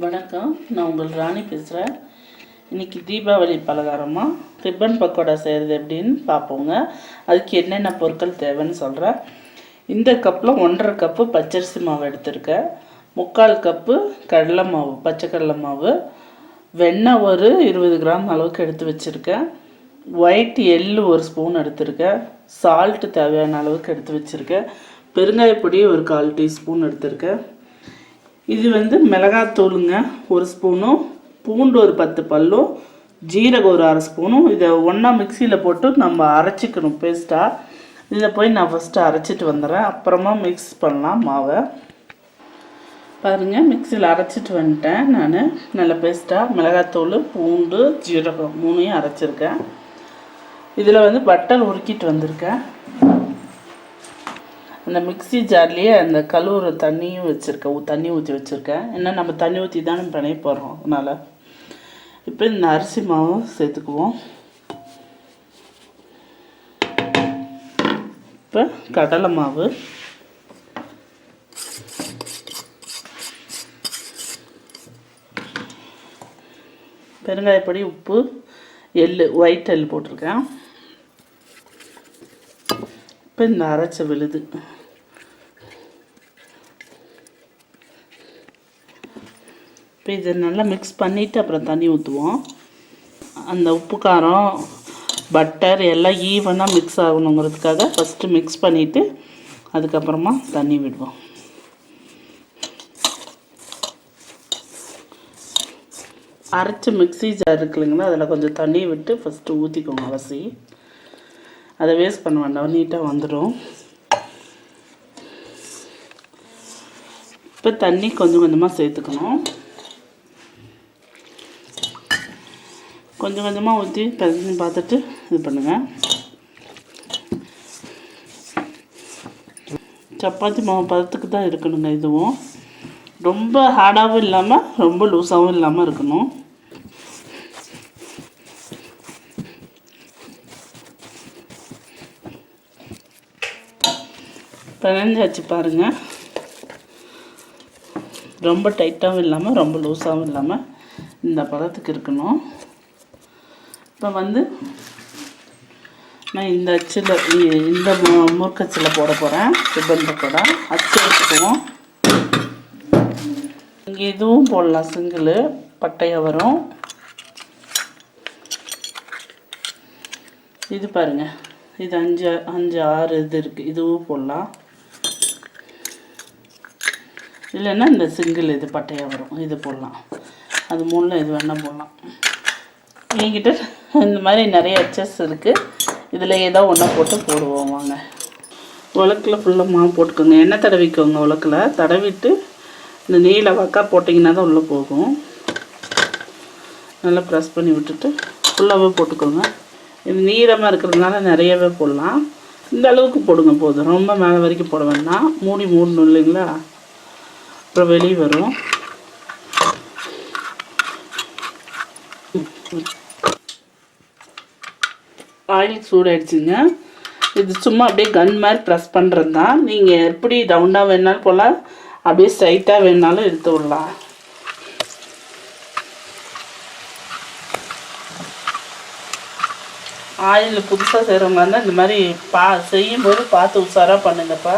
வணக்கம், நான் உங்கள் ராணி பேசுகிறேன். இன்றைக்கி தீபாவளி பலகாரமாக ரிப்பன் பக்கோடா செய்கிறது எப்படின்னு பார்ப்போங்க. அதுக்கு என்னென்ன பொருட்கள் தேவைன்னு சொல்கிறேன். இந்த கப்பில் 1.5 கப்பு பச்சரிசி மாவு எடுத்திருக்கேன். 3/4 கப்பு கடலை மாவு, பச்சை கடலை மாவு, வெண்ணெய் ஒரு 20 கிராம் அளவுக்கு எடுத்து வச்சுருக்கேன். ஒயிட் எள்ளு 1 ஸ்பூன் எடுத்திருக்கேன். சால்ட்டு தேவையான அளவுக்கு எடுத்து வச்சுருக்கேன். பெருங்காயப்பொடி ஒரு 1/4 டீஸ்பூன் எடுத்திருக்கேன். இது மிளகாத்தூளுங்க 1 ஸ்பூனும், பூண்டு ஒரு 10 பல்லும், ஜீரகம் ஒரு 1/2 ஸ்பூனும். இதை ஒன்றா மிக்சியில் போட்டு நம்ம அரைச்சிக்கணும் பேஸ்ட்டாக. இதை போய் நான் ஃபஸ்ட்டு அரைச்சிட்டு வந்துடுறேன், அப்புறமா மிக்ஸ் பண்ணலாம் மாவை. பாருங்கள், மிக்சியில் அரைச்சிட்டு வந்துட்டேன் நான். நல்ல பேஸ்ட்டாக மிளகாத்தூள், பூண்டு, ஜீரகம் 3ஐயும் அரைச்சிருக்கேன். இதில் பட்டர் உருக்கிட்டு வந்திருக்கேன். அந்த மிக்ஸி ஜார்லேயே அந்த கழுவுற தண்ணியும் வச்சுருக்கேன், தண்ணி ஊற்றி வச்சுருக்கேன். ஏன்னா நம்ம தண்ணி ஊற்றி தானே பண்ணி போடுறோம். அதனால் இப்போ இந்த அரிசி மாவு சேர்த்துக்குவோம். இப்போ கடலை மாவு, பெருங்காயப்பொடி, உப்பு, எள்ளு, ஒயிட் எள்ளு போட்டிருக்கேன். இப்போ இந்த அரைச்ச விழுது, இப்போ இதை நல்லா மிக்ஸ் பண்ணிவிட்டு அப்புறம் தண்ணி ஊற்றுவோம். அந்த உப்பு, காரம், பட்டர் எல்லாம் ஈவனாக மிக்ஸ் ஆகணுங்கிறதுக்காக ஃபஸ்ட்டு மிக்ஸ் பண்ணிவிட்டு அதுக்கப்புறமா தண்ணி விடுவோம். அரைச்ச மிக்ஸி ஜார் இருக்குல்லைங்களா, அதில் கொஞ்சம் தண்ணி விட்டு ஃபஸ்ட்டு ஊற்றிக்கோங்க. அவசி அதை வேஸ்ட் பண்ண வேண்டாம், நீட்டாக வந்துடும். இப்போ தண்ணி கொஞ்சம் கொஞ்சமாக சேர்த்துக்கணும். கொஞ்சம் கொஞ்சமாக ஊற்றி பிசைஞ்சு பார்த்துட்டு இது பண்ணுங்கள். சப்பாத்தி மாவு பதத்துக்கு தான் இருக்கணுங்க. இதுவும் ரொம்ப ஹார்டாகவும் இல்லாமல் ரொம்ப லூஸாகவும் இல்லாமல் இருக்கணும். பிணைஞ்சாச்சு பாருங்கள். ரொம்ப டைட்டாகவும் இல்லாமல் ரொம்ப லூஸாகவும் இல்லாமல் இந்த பதத்துக்கு இருக்கணும். இப்போ நான் இந்த அச்சில், இந்த முறுக்கச்சில் போட போகிறேன். ரிப்பன் பக்கோடா அச்சு வச்சுக்குவோம். இங்கே இதுவும் போடலாம், சிங்கிள் பட்டையாக வரும். இது பாருங்கள், இது 5 6 இது இருக்குது, இதுவும் போடலாம். இல்லைன்னா இந்த சிங்கிள் இது பட்டையாக வரும், இது போடலாம். அது 3ல் இது வேணால் போடலாம். என்கிட்ட இந்த மாதிரி நிறைய அச்சஸ் இருக்குது. இதில் ஏதோ ஒன்றா போட்டு போடுவோம் வாங்க. உலக்கில் ஃபுல்லாக மாவு போட்டுக்கோங்க. எண்ணெய் தடவிக்கோங்க. உலக்கில் தடவிட்டு இந்த நீல வாக்கா போட்டிங்கன்னா தான் உள்ளே போகும். நல்லா ப்ரெஸ் பண்ணி விட்டுட்டு ஃபுல்லாகவே போட்டுக்கோங்க. இது நீளமாக இருக்கிறதுனால நிறையவே போடலாம். இந்த அளவுக்கு போடுங்க போதும், ரொம்ப மேலே வரைக்கும் போட வேண்டாம். மூடணும் இல்லைங்களா, அப்புறம் வெளியே வரும். ஆயில் சூடாயிடுச்சுங்க. இது சும்மா அப்படியே கன் மாதிரி ப்ரெஸ் பண்ணுறது தான். நீங்கள் எப்படி ரவுண்டாக வேணாலும் போடலாம், அப்படியே ஸ்ட்ரைட்டாக வேணாலும் எடுத்து விடலாம். ஆயில் புதுசாக செய்கிறவங்க இருந்தால் இந்த மாதிரி செய்யும்போது பார்த்து உஷாராக பண்ணுங்கப்பா.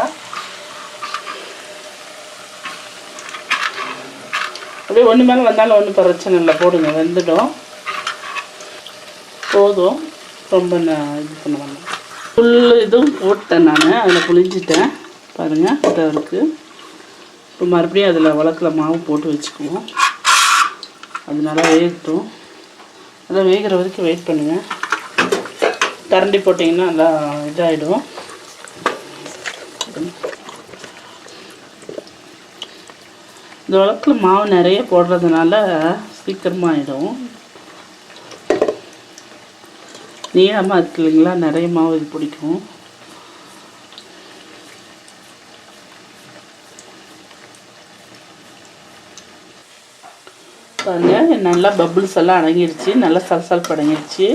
அப்படியே ஒன்று மேலே வந்தாலும் ஒன்றும் பிரச்சனை இல்லை, போடுங்க, வெந்துடும். போதும், ரொம்ப இது பண்ணுவாங்க. ஃபுல்லு இதுவும் போட்டேன் நான், அதில் புளிஞ்சிட்டேன் பாருங்கள். இதாக இருக்குது. இப்போ மறுபடியும் அதில் உலக்கில் மாவு போட்டு வச்சுக்குவோம். அது நல்லா வேகட்டும். நல்லா வேகிற வரைக்கும் வெயிட் பண்ணுங்கள். கரண்டி போட்டிங்கன்னா நல்லா இதாகிடும். இந்த உலக்கில் மாவு நிறைய போடுறதுனால சீக்கிரமாக ஆகிடும். நீளமாக இருக்கு இல்லைங்களா, நிறைய மாவு இது பிடிக்கும். பாருங்கள், நல்லா பபுள்ஸ் எல்லாம் அடங்கிடுச்சு, நல்லா சலசல் அடங்கிடுச்சு.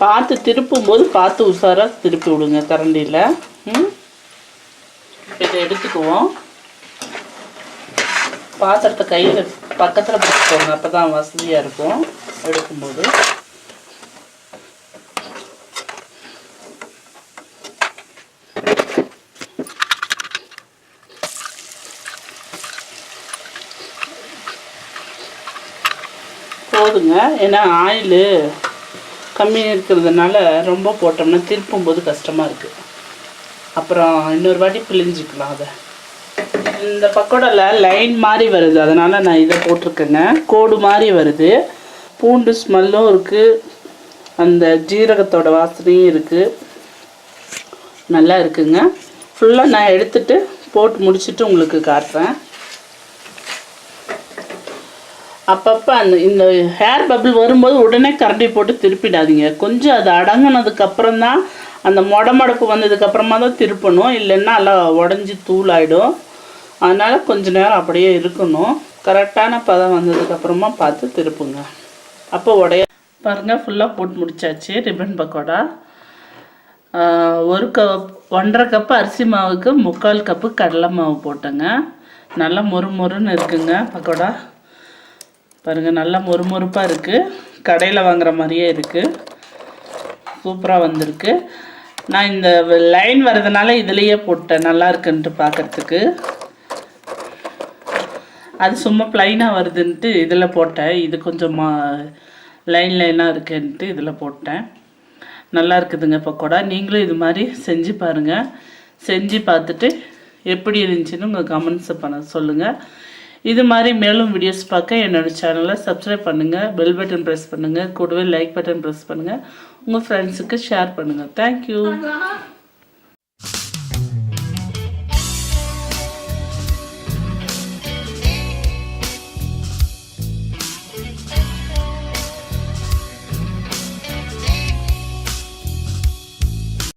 பார்த்து திருப்பும்போது பார்த்து உஷாராக திருப்பி விடுங்க கரண்டியில். இதை எடுத்துக்குவோம். பாத்திரத்தை கையில் பக்கத்தில் பிடிச்சிக்கோங்க, அப்போ தான் வசதியாக இருக்கும் எடுக்கும்போது. போதுங்க, ஏன்னா ஆயில் கம்மி இருக்கிறதுனால ரொம்ப போட்டோம்னா திருப்பும்போது கஷ்டமாக இருக்குது. அப்புறம் இன்னொரு வாட்டி பிழிஞ்சிக்கலாம். அதை இந்த பக்கோடாவில் லைன் மாதிரி வருது, அதனால் நான் இதை போட்டிருக்கேங்க. கோடு மாதிரி வருது. பூண்டு ஸ்மெல்லும் இருக்குது, அந்த ஜீரகத்தோட வாசனையும் இருக்குது. நல்லா இருக்குங்க. ஃபுல்லாக நான் எடுத்துகிட்டு போட்டு முடிச்சுட்டு உங்களுக்கு காட்டுறேன். அப்பப்போ இந்த ஹேர் பபிள் வரும்போது உடனே கரண்டி போட்டு திருப்பிடாதீங்க. கொஞ்சம் அது அடங்கினதுக்கப்புறம் தான், அந்த மொடமடப்பு வந்ததுக்கப்புறமா தான் திருப்பணும், இல்லைன்னா எல்லாம் உடஞ்சி தூளாயிடும். அதனால் கொஞ்சம் நேரம் அப்படியே இருக்கணும். கரெக்டான பதம் வந்ததுக்கப்புறமா பார்த்து திருப்புங்க, அப்போ உடைய பாருங்கள். ஃபுல்லாக போட்டு முடிச்சாச்சு ரிப்பன் பக்கோடா. 1.5 கப்பு அரிசி மாவுக்கு 3/4 கப்பு கடலை மாவு போட்டேங்க. நல்லா மொறுன்னு இருக்குங்க பக்கோடா. பாருங்கள், நல்லா மொறுப்பாக இருக்குது. கடையில் வாங்குற மாதிரியே இருக்குது. சூப்பராக வந்திருக்கு. நான் இந்த லைன் வர்றதுனால இதுலேயே போட்டேன், நல்லா இருக்குன்ட்டு பார்க்குறதுக்கு. அது சும்மா ப்ளைனாக வருதுன்ட்டு இதில் போட்டேன். இது கொஞ்சம் லைனாக இருக்குன்ட்டு இதில் போட்டேன். நல்லா இருக்குதுங்க பக்கோடா. நீங்களும் இது மாதிரி செஞ்சு பாருங்கள். செஞ்சு பார்த்துட்டு எப்படி இருந்துச்சுன்னு உங்கள் கமெண்ட்ஸை சொல்லுங்கள். இது மாதிரி மேலும் வீடியோஸ் பார்க்க என்னோடய சேனலை சப்ஸ்கிரைப் பண்ணுங்கள், பெல் பட்டன் ப்ரெஸ் பண்ணுங்கள், கூடவே லைக் பட்டன் ப்ரெஸ் பண்ணுங்கள், உங்கள் ஃப்ரெண்ட்ஸுக்கு ஷேர் பண்ணுங்கள். தேங்க்யூ.